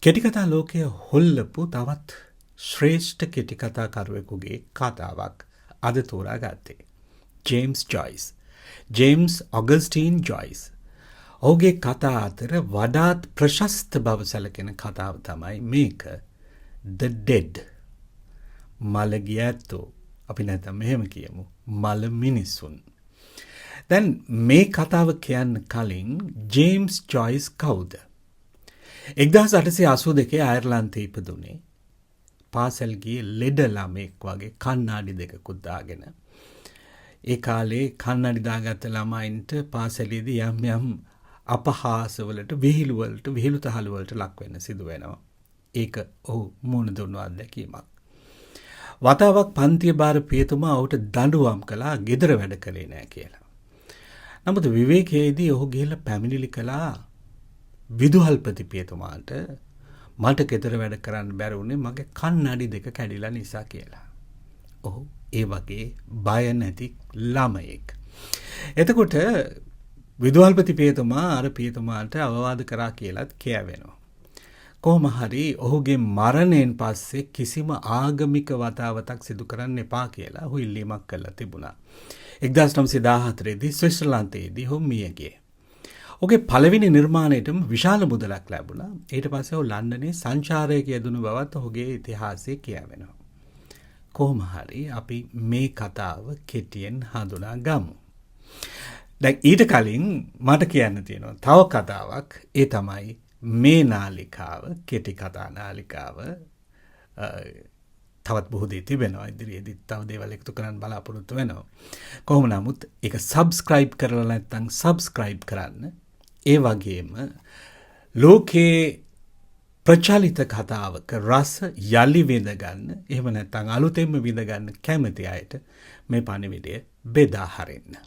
කෙටිකතා ලෝකයේ හොල්ලපු තවත් ශ්‍රේෂ්ඨ කෙටිකතාකරුවෙකුගේ කතාවක් අද තෝරා ගත්තේ. James Joyce. James Augustine Joyce. ඔහුගේ කතා අතර වඩාත් ප්‍රශස්ත බව සැලකෙන කතාව තමයි මේක. The Dead. මළගිය ඇත්තෝ. අපි නැත්නම් මෙහෙම කියමු. මළ මිනිසුන්. දැන් මේ කතාව කියන්න කලින් ජේම්ස් ජොයිස් කවුද? 1882 අයර්ලන්තයේ ඉපදුනේ. පාසල් ගියේ ලෙඩ ළමෙක් වගේ කණ්ණාඩි දෙකකුත් දාගෙන. ඒ කාලේ කණ්ණාඩි දාගත්ත ළමයින්ට පාසලේදී යම් අපහාසවලට විහිළු තහළු වලට ලක් වෙන්න සිදු වෙනවා. ඒක ඔහු මුණ දුන්නු අත්දැකීමක්. වතාවක් පන්තිය බාර පියතුමා ඔහුට දඬුවම් කළා ගෙදර වැඩ කළේ නැහැ කියලා. නමුත් විවේකයේදී ඔහු ගිහිල්ලා පැමිණිලි කළා විදුහල්පති පියතුමාට මට ගෙදර වැඩ කරන්න බැරි වුණේ මගේ කන්නඩි දෙක කැඩිලා නිසා කියලා. ඔහු ඒ වගේ බය නැති ළමයෙක්. එතකොට විදුහල්පති පියතුමා අර පියතුමාට අවවාද කරා කියලාත් කියවෙනවා. කොහොම හරි ඔහුගේ මරණයෙන් පස්සේ කිසිම ආගමික වතාවතක් සිදු කරන්න එපා කියලා ඔහු ඉල්ලීමක් කළා තිබුණා. 1914 දී ස්විට්සර්ලන්තයේදී ඔහු මිය ගියේ. ඔහුගේ පළවෙනි නිර්මාණයටම විශාල මුදලක් ලැබුණා. ඊට පස්සේ ඔහු ලන්ඩනයේ සංචාරයක යෙදුණු බවත් ඔහුගේ ඉතිහාසයේ කියවෙනවා. කොහොම හරි අපි මේ කතාව කෙටියෙන් හඳුනා ගමු. දැන් ඊට කලින් මට කියන්න තියෙනවා තව කතාවක්. ඒ තමයි මේ නාලිකාව, කෙටි කතා නාලිකාව. තවත් බොහෝ දේ තිබෙනවා. ඉදිරියේදී තව දේවල් එකතු කරන්න බලාපොරොත්තු වෙනවා. කොහොම නමුත් ඒක සබ්ස්ක්‍රයිබ් කරලා නැත්නම් සබ්ස්ක්‍රයිබ් කරන්න. ඒ වගේම ලෝකේ ප්‍රචලිත කතාවක රස යලි විඳ ගන්න, එහෙම නැත්නම් අලුතෙන්ම විඳ ගන්න කැමති අයට මේ පණිවිඩය බෙදා හරින්න.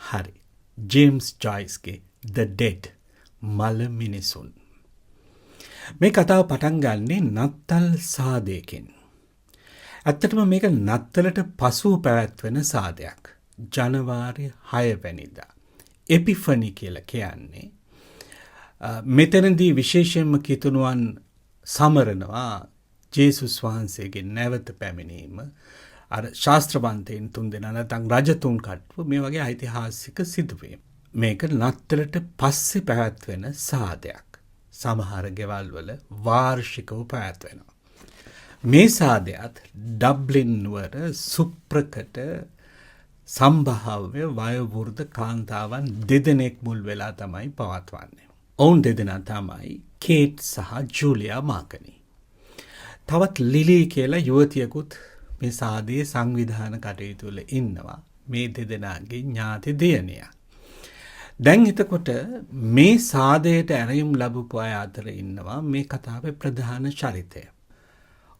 හරි. ජේම්ස් ජොයිස්ගේ The Dead. මළ මිනිසුන්. මේ කතාව පටන් ගන්නේ නත්තල් සාදයකින්. ඇත්තටම මේක නත්තලට පසුව පැවැත්වෙන සාදයක්. ජනවාරි 6 වැනිදා. එපිෆනි කියලා කියන්නේ. මෙතනදී විශේෂයෙන්ම කිතුණුවන් සමරනවා ජේසුස් වහන්සේගේ නැවත පැමිණීම. අර ශාස්ත්‍රවන්තයින් 3 දෙනා නැත්නම් රජතුන් කට්ටුව මේ වගේ ඓතිහාසික සිදුවීම්. මේක නත්තලට පස්සේ පැවැත්වෙන සාදයක්. සමහර ගෙවල් වල වාර්ෂිකව පැවැත්වෙනවා. මේ සාදයත් ඩබ්ලින් නුවර සුප්‍රකට සම්භාව්‍ය වයෝවෘද්ධ කාන්තාවන් 2 දෙනෙක් මුල් වෙලා තමයි පවත්වන්නේ. ඔවුන් 2 දෙනා තමයි කේට් සහ ජූලියා මාකනි. තවත් ලිලි කියලා යුවතියකුත් මේ සාදයේ සංවිධාන කටයුතු වල ඉන්නවා. මේ 2 දෙනාගේ ඥාති දියණියක්. දැන් එතකොට මේ සාදයට ඇරයුම් ලැබපු අය අතර ඉන්නවා මේ කතාවේ ප්‍රධාන චරිතය.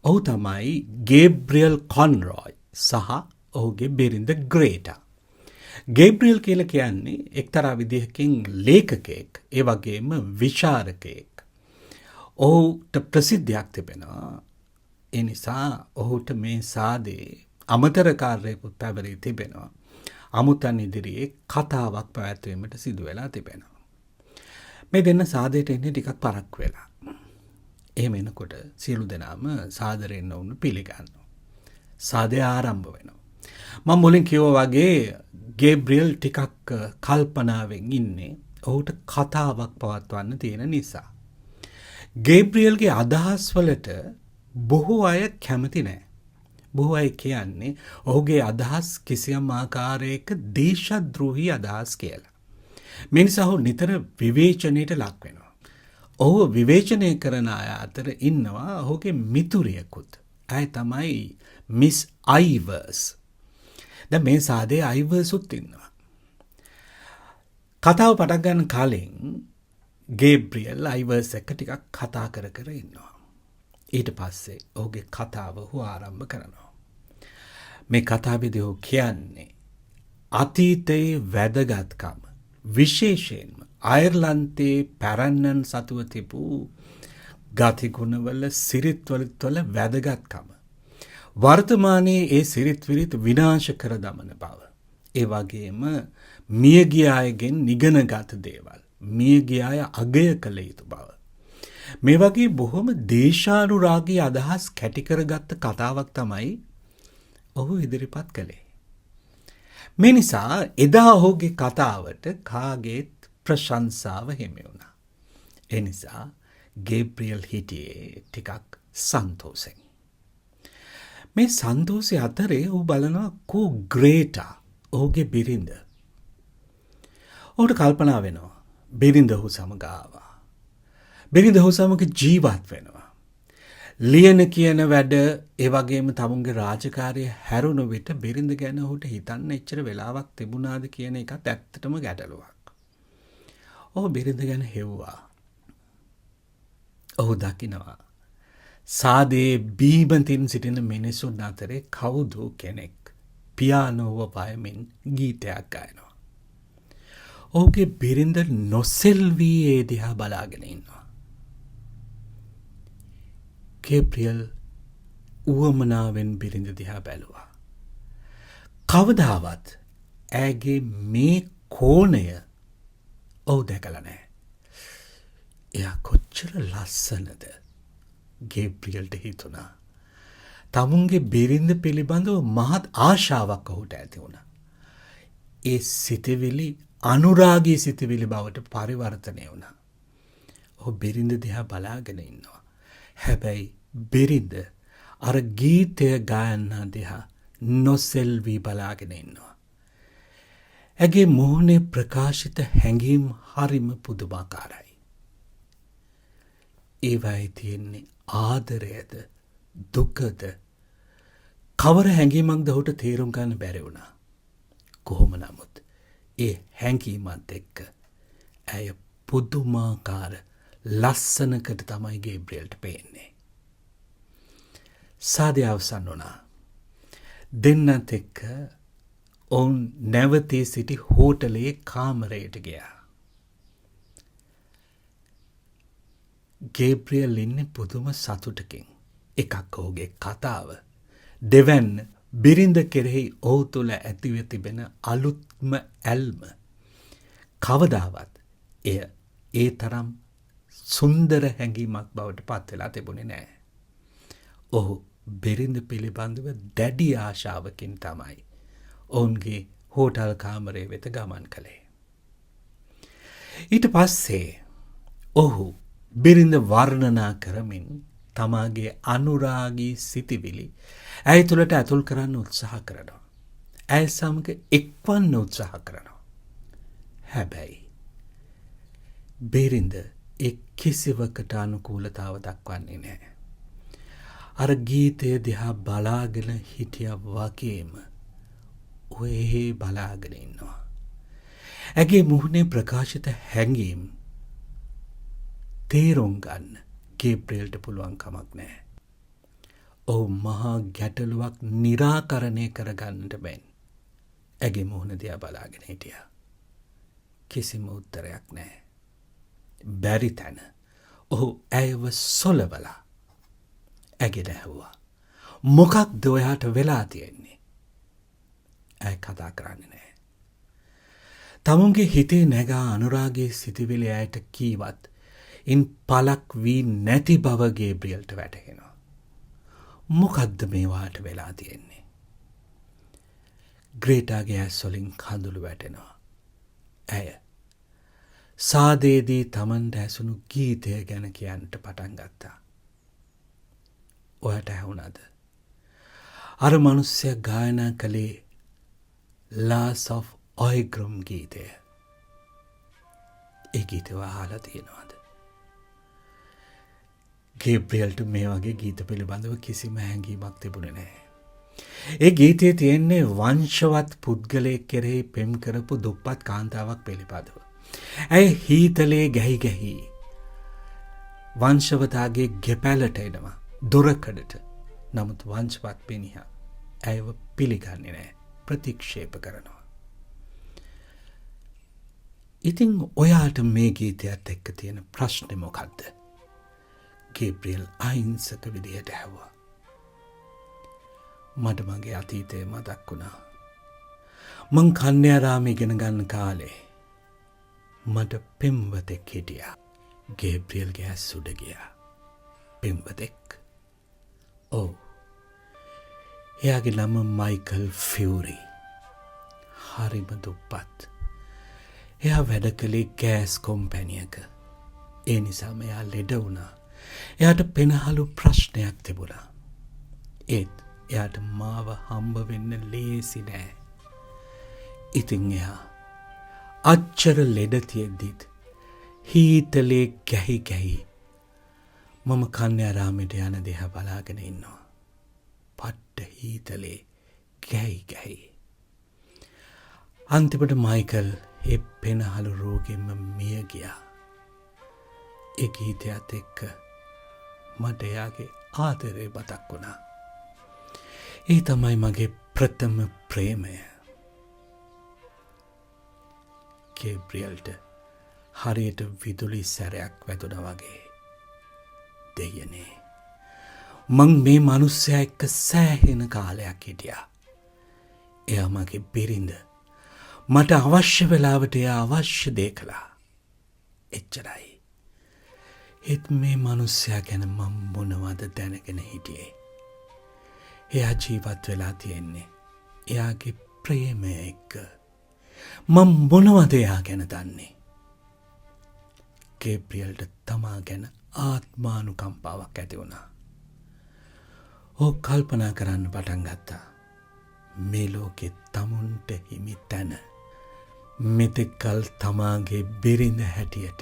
ඔහු තමයි ගේබ්‍රියල් කොන්රොයි සහ ඔහුගේ බිරිඳ ග්‍රේටා. ගේබ්‍රියල් කියලා කියන්නේ එක්තරා විදිහකින් ලේඛකයෙක්, ඒ වගේම විචාරකයෙක්. ඔහුට ප්‍රසිද්ධියක් තිබෙනවා. ඒ නිසා ඔහුට මේ සාදේ අමතර කාර්යයකුත් පැවරී තිබෙනවා. අමුතන් ඉදිරියේ කතාවක් පැවැත්වීමට සිදු වෙලා තිබෙනවා. මේ දෙන්න සාදයට එන්නේ ටිකක් පරක්කු වෙලා. එහෙම එනකොට සියලු දෙනාම සාදරයෙන් වුණ පිළිගන්නවා. සාදය ආරම්භ වෙනවා. මම මුලින් කිව්වා වගේ ගේබ්‍රියල් ටිකක් කල්පනාවෙන් ඉන්නේ ඔහුට කතාවක් පවත්වන්න තියෙන නිසා. ගේබ්‍රියල්ගේ අදහස් වලට බොහෝ අය කැමති නැහැ. බොහෝ අය කියන්නේ ඔහුගේ අදහස් කිසියම් ආකාරයක දේශද්‍රෝහී අදහස් කියලා. මේ නිසා ඔහු නිතර විවේචනයට ලක් වෙනවා. ඔහු විවේචනය කරන අය අතර ඉන්නවා ඔහුගේ මිතුරියකුත්. ඇය තමයි මිස් අයිවර්ස්. දැන් මේ සාදේ අයිවර්ස්ුත් ඉන්නවා. කතාව පටන් ගන්න කලින් ගේබ්‍රියල් අයිවර්ස් එක්ක ටිකක් කතා කර ඉන්නවා. ඊට පස්සේ ඔහුගේ කතාව ඔහු ආරම්භ කරනවා. මේ කතාවේදී ඔහු කියන්නේ අතීතයේ වැදගත්කම, විශේෂයෙන්ම අයර්ලන්තයේ පැරැන්නන් සතුව තිබූ ගතිගුණවල සිරිත්වල වැදගත්කම. වර්තමානයේ ඒ සිරිත් විරිත් විනාශ කර දමන බව. ඒ වගේම මියගිය අයගෙන් ඉගෙනගත් දේවල්, මියගිය අය අගය කළ යුතු බව. මේ වගේ බොහොම දේශානුරාගී අදහස් කැටි කරගත්ත කතාවක් තමයි ඔහු ඉදිරිපත් කළේ. මේ නිසා එදා ඔහුගේ කතාවට කාගේත් ප්‍රශංසාව හිමි වුණා. ඒ නිසා ගේබ්‍රියල් හිටියේ ටිකක් සන්තෝෂෙන්. මේ සන්තෝෂය අතරේ ඔහු බලනවා කෝ ග්‍රේටා ඔහුගේ බිරිඳ. ඔහුට කල්පනා වෙනවා බිරිඳ ඔහු සමග ආවා. බිරිඳ ඔහු සමග ජීවත් වෙනවා. ලියන කියන වැඩ ඒ වගේම තමුන්ගේ රාජකාරිය හැරුණු විට බිරිඳ ගැන ඔහුට හිතන්න එච්චර වෙලාවක් තිබුණාද කියන එකත් ඇත්තටම ගැටලුවක්. ඔහු බිරිඳ ගැන හෙව්වා. ඔහු දකිනවා සාදේ බීමතින් සිටින මිනිසුන් අතරේ කවුදු කෙනෙක් පියානෝව පයමින් ගීතයක් ගයනවා. ඔහුගේ බිරිඳ නොසෙල්වී ඒ දිහා බලාගෙන ඉන්නවා. ගේබ්‍රියල් උවමනාවෙන් බිරිඳ දිහා බැලුවා. කවදාවත් ඇගේ මේ කෝණය ඔහු දැකලා නැහැ. එයා කොච්චර ලස්සනද ගේබ්‍රියල්ට හිතුණා. තමුන්ගේ බිරිඳ පිළිබඳව මහත් ආශාවක් ඔහුට ඇති වුණා. ඒ සිතවිලි අනුරාගී සිතවිලි බවට පරිවර්තනය වුණා. ඔහු බිරිඳ දිහා බලාගෙන ඉන්නවා. හැබැයි බිරිඳ අර ගීතය ගායන්න දිහා නොසෙල්වී බලාගෙන ඉන්නවා. ඇගේ මුහුණේ ප්‍රකාශිත හැඟීම් හරිම පුදුමාකාරයි. ඒවයි තියෙන්නේ ආදරයද දුකද කවර හැඟීමක්ද ඔහුට තේරුම් ගන්න බැරි වුණා. කොහොම නමුත් ඒ හැඟීමත් එක්ක ඇය පුදුමාකාර ලස්සනකට තමයි ගේබ්‍රියල්ට පේන්නේ. සාදය අවසන් වුණා. දෙන්නත් එක්ක ඔවුන් නැවතී සිටි හෝටලේ කාමරයට ගියා. ගේබ්‍රියල් ඉන්නේ පුදුම සතුටකින්. එකක් ඔහුගේ කතාව. දෙවැන්න බිරිඳ කෙරෙහි ඔහු තුළ ඇතිව තිබෙන අලුත්ම ඇල්ම. කවදාවත් එය ඒ තරම් සුන්දර හැඟීමක් බවට පත් වෙලා තිබුණේ නැහැ. ඔහු බිරිඳ පිළිබඳව දැඩි ආශාවකින් තමයි ඔවුන්ගේ හෝටල් කාමරය වෙත ගමන් කළේ. ඊට පස්සේ ඔහු බිරිඳ වර්ණනා කරමින් තමාගේ අනුරාගී සිතිවිලි ඇය තුළට ඇතුල් කරන්න උත්සාහ කරනවා. ඇය සමග එක්වන්න උත්සාහ කරනවා. හැබැයි බිරිඳ කිසිවකට අනුකූලතාව දක්වන්නේ නැහැ. අර ගීතය දිහා බලාගෙන හිටිය වගේම ඔහේ බලාගෙන ඉන්නවා. ඇගේ මුහුණේ ප්‍රකාශිත හැඟීම් තේරුම් ගන්න ගේබ්‍රියල්ට පුළුවන් කමක් නැහැ. ඔහු මහා ගැටලුවක් निराකරණය කරගන්නට බැන් ඇගේ මුහුණ දිහා බලාගෙන හිටියා. කිසිම උත්තරයක් නැහැ. බැරි තැන ඔහු ඇයව සොලවලා ඇගෙන ඇහුවා. මොකක්ද ඔයාට වෙලා තියෙන්නේ? ඇය කතා කරන්නේ නැහැ. තමුන්ගේ හිතේ නැගා අනුරාගයේ සිටිවිලි ඇයට කීවත් ඉන් පලක් වී නැති බව ගේබ්‍රියල්ට වැටහෙනවා. මොකක්ද මේවාට වෙලා තියෙන්නේ? ග්‍රේටාගේ ඇස් වලින් කඳුළු වැටෙනවා. ඇය සාදේදී තමන්ට ඇසුණු ගීතය ගැන කියන්නට පටන් ගත්තා. ඔයාට ඇහුණාද? අර මනුස්සයා ගායනා කළේ ලාස් ඔෆ් ඔයිග්‍රම් ගීතය. ඒ ගීතය අහලා තියෙනවද? ගේබ්‍රියල්ට මේ වගේ ගීත පිළිබඳව කිසිම හැඟීමක් තිබුණේ නැහැ. ඒ ගීතයේ තියෙන්නේ වංශවත් පුද්ගලයෙක් කෙරෙහි පෙම් කරපු දුප්පත් කාන්තාවක් පිළිබඳව. ඇය හීතලේ ගැහි ගැහි වංශවතාගේ ගෙපැලට එනවා දොරකඩට. නමුත් වංශවත් පිනිහා ඇයව පිළිගන්නේ නැහැ, ප්‍රතික්ෂේප කරනවා. ඉතින් ඔයාට මේ ගීතයත් එක්ක තියෙන ප්‍රශ්නේ මොකක්ද? ගේබ්‍රියල් අහිංසක විදියට ඇහුවා. මට මගේ අතීතය මතක් වුණා. මං කන්‍යාරාමේ ඉගෙන ගන්න කාලේ මට පෙම්වතෙක් හිටියා. ගේබ්‍රියල්ගේ ඇස් උඩ ගියා. පෙම්වතෙක්. ඔව්. එයාගේ නම මයිකල් ෆියුරි. හරිම දුප්පත්. එයා වැඩ කළේ ගෑස් කොම්පැනියක. ඒ නිසා එයා ලෙඩ වුණා. එයාට පෙනහළු ප්‍රශ්නයක් තිබුණා. ඒත් එයාට මාව හම්බ වෙන්න ලේසි නෑ. ඉතින් එයා අච්චර ලෙඩ තියෙද්දිත් හීතලේ ගැහි ගැහි මම කන්‍යාරාමයට යන දිහා බලාගෙන ඉන්නවා. පට්ට හීතලේ ගැහි ගැහි. අන්තිමට මයිකල් ඒ පෙනහළු රෝගෙම මිය ගියා. ඒ ගීතයත් එක්ක මට එයාගේ ආදරේ මතක් වුණා. ඒ තමයි මගේ ප්‍රථම ප්‍රේමය. ගේබ්‍රියල්ට හරියට විදුලි සැරයක් වැදුනා වගේ. දෙයනේ. මං මේ මිනිස්සයා එක්ක සෑහෙන කාලයක් හිටියා. එයා මගේ බිරිඳ. මට අවශ්‍ය වෙලාවට එයා අවශ්‍ය දේ කළා. එච්චරයි. ඒත් මේ මිනිස්සයා ගැන මම මොනවද දැනගෙන හිටියේ? එයා ජීවත් වෙලා තියෙන්නේ එයාගේ ප්‍රේමය එක්ක. මම මොනවද එයා ගැන දන්නේ? ගේබ්‍රියල්ට තමා ගැන ආත්මානුකම්පාවක් ඇති වුණා. ඕක කල්පනා කරන්න පටන් ගත්තා. මේ ලෝකෙ තමුන්ට හිමි තැන. මෙතෙක් කල් තමාගේ බිරිඳ හැටියට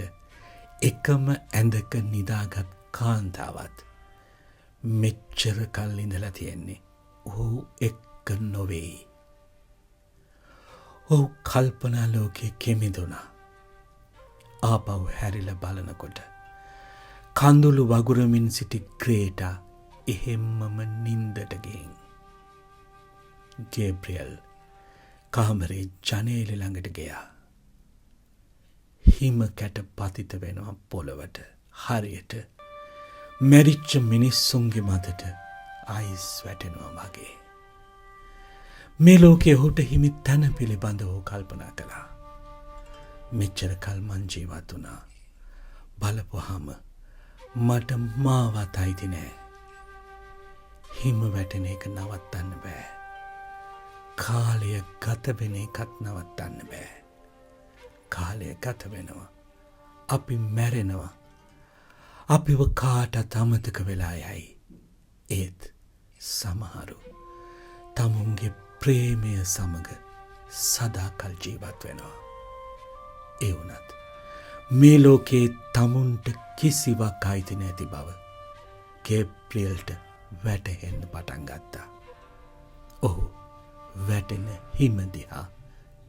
එකම ඇඳක නිදාගත් කාන්තාවත් මෙච්චර කල් ඉඳලා තියෙන්නේ ඔහු එක්ක නොවේ. ඔහු කල්පනා ලෝකෙ කෙමිදුණා. ආපහු හැරිලා බලනකොට කඳුළු වගුරමින් සිටි ග්‍රේටා එහෙම්මම නින්දට ගිහින්. ගේබ්‍රියල් කාමරේ ජනේලෙ ළඟට ගියා. හිම කැට පතිත වෙනවා පොළවට. හරියට මැරිච්ච මිනිස්සුන්ගේ මතට අයිස් වැටෙනවා වගේ. මේ ලෝකේ ඔහුට හිමි තැන පිළිබඳව කල්පනා කළා. මෙච්චර කල් මං ජීවත් වුණා. බලපුවාම මට මාවත් අයිති නෑ. හිම වැටෙන එක නවත්තන්න බෑ. කාලය ගත වෙන එකත් නවත්තන්න බෑ. කාලය ගත වෙනවා. අපි මැරෙනවා. අපිව කාටත් අමතක වෙලා යයි. ඒත් සමහරු තමුන්ගේ ප්‍රේමය සමග සදාකල් ජීවත් වෙනවා. ඒ වුණත් මේ ලෝකේ තමුන්ට කිසිවක් අයිති නැති බව ගේබ්‍රියල්ට වැටහෙන්න පටන් ගත්තා. ඔහු වැටෙන හිම දිහා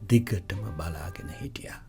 දිගටම බලාගෙන හිටියා.